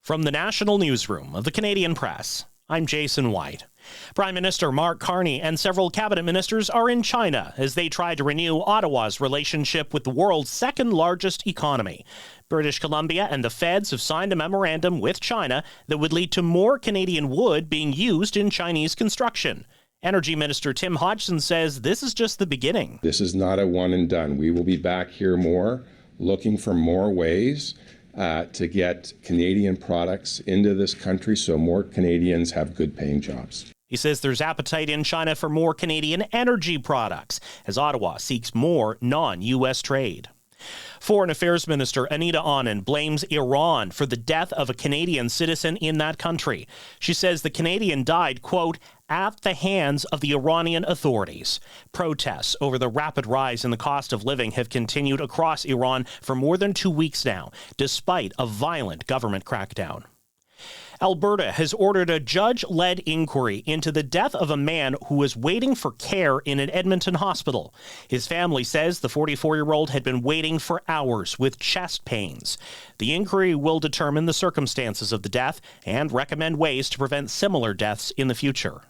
From the National Newsroom of the Canadian Press, I'm Jason White. Prime Minister Mark Carney and several cabinet ministers are in China as they try to renew Ottawa's relationship with the world's second largest economy. British Columbia and the feds have signed a memorandum with China that would lead to more Canadian wood being used in Chinese construction. Energy Minister Tim Hodgson says this is just the beginning. This is not a one and done. We will be back here more, looking for more ways to get Canadian products into this country so more Canadians have good paying jobs. He says there's appetite in China for more Canadian energy products as Ottawa seeks more non-U.S. trade. Foreign Affairs Minister Anita Anand blames Iran for the death of a Canadian citizen in that country. She says the Canadian died, quote, at the hands of the Iranian authorities. Protests over the rapid rise in the cost of living have continued across Iran for more than 2 weeks now, despite a violent government crackdown. Alberta has ordered a judge-led inquiry into the death of a man who was waiting for care in an Edmonton hospital. His family says the 44-year-old had been waiting for hours with chest pains. The inquiry will determine the circumstances of the death and recommend ways to prevent similar deaths in the future.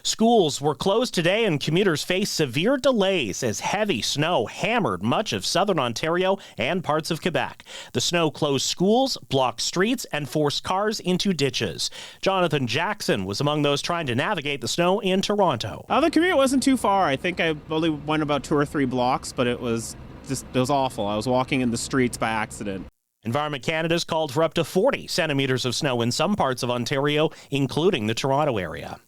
Schools were closed today and commuters faced severe delays as heavy snow hammered much of southern Ontario and parts of Quebec. The snow closed schools, blocked streets, and forced cars into ditches. Jonathan Jackson was among those trying to navigate the snow in Toronto. The commute wasn't too far. I think I only went about 2 or 3 blocks, but it was awful. I was walking in the streets by accident. Environment Canada's called for up to 40 centimeters of snow in some parts of Ontario, including the Toronto area.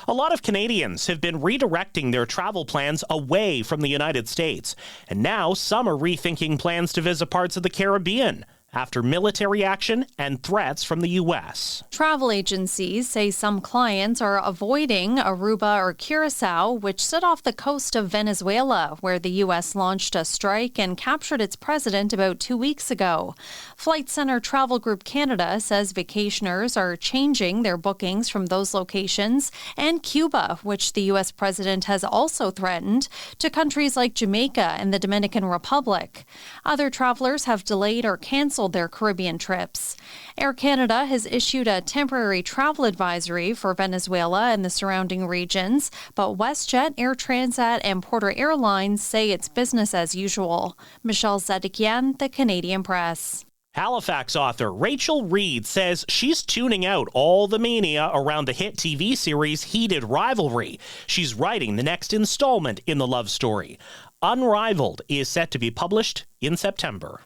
A lot of Canadians have been redirecting their travel plans away from the United States, and now some are rethinking plans to visit parts of the Caribbean after military action and threats from the U.S. Travel agencies say some clients are avoiding Aruba or Curacao, which sit off the coast of Venezuela, where the U.S. launched a strike and captured its president about 2 weeks ago. Flight Centre Travel Group Canada says vacationers are changing their bookings from those locations and Cuba, which the U.S. president has also threatened, to countries like Jamaica and the Dominican Republic. Other travelers have delayed or canceled their Caribbean trips. Air Canada has issued a temporary travel advisory for Venezuela and the surrounding regions, but WestJet, Air Transat, and Porter Airlines say it's business as usual. Michelle Zedekian, The Canadian Press. Halifax author Rachel Reed says she's tuning out all the mania around the hit TV series Heated Rivalry. She's writing the next installment in the love story. Unrivaled is set to be published in September.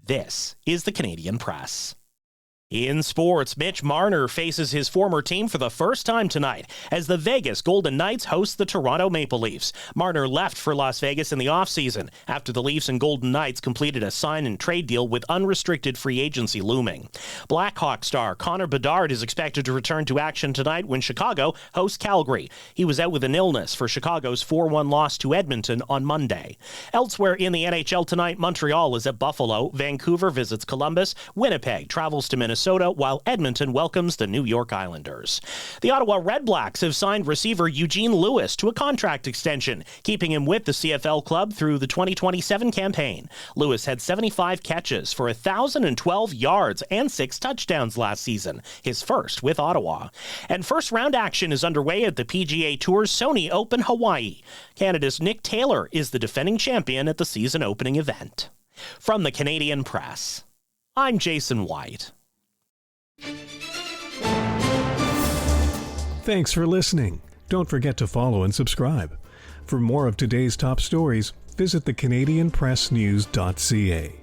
This is the Canadian Press. In sports, Mitch Marner faces his former team for the first time tonight as the Vegas Golden Knights host the Toronto Maple Leafs. Marner left for Las Vegas in the offseason after the Leafs and Golden Knights completed a sign-and-trade deal with unrestricted free agency looming. Blackhawk star Connor Bedard is expected to return to action tonight when Chicago hosts Calgary. He was out with an illness for Chicago's 4-1 loss to Edmonton on Monday. Elsewhere in the NHL tonight, Montreal is at Buffalo, Vancouver visits Columbus, Winnipeg travels to Minnesota, while Edmonton welcomes the New York Islanders. The Ottawa Redblacks have signed receiver Eugene Lewis to a contract extension, keeping him with the CFL club through the 2027 campaign. Lewis had 75 catches for 1,012 yards and 6 touchdowns last season, his first with Ottawa. And first-round action is underway at the PGA Tour's Sony Open Hawaii. Canada's Nick Taylor is the defending champion at the season-opening event. From the Canadian Press, I'm Jason White. Thanks for listening. Don't forget to follow and subscribe. For more of today's top stories, visit thecanadianpressnews.ca.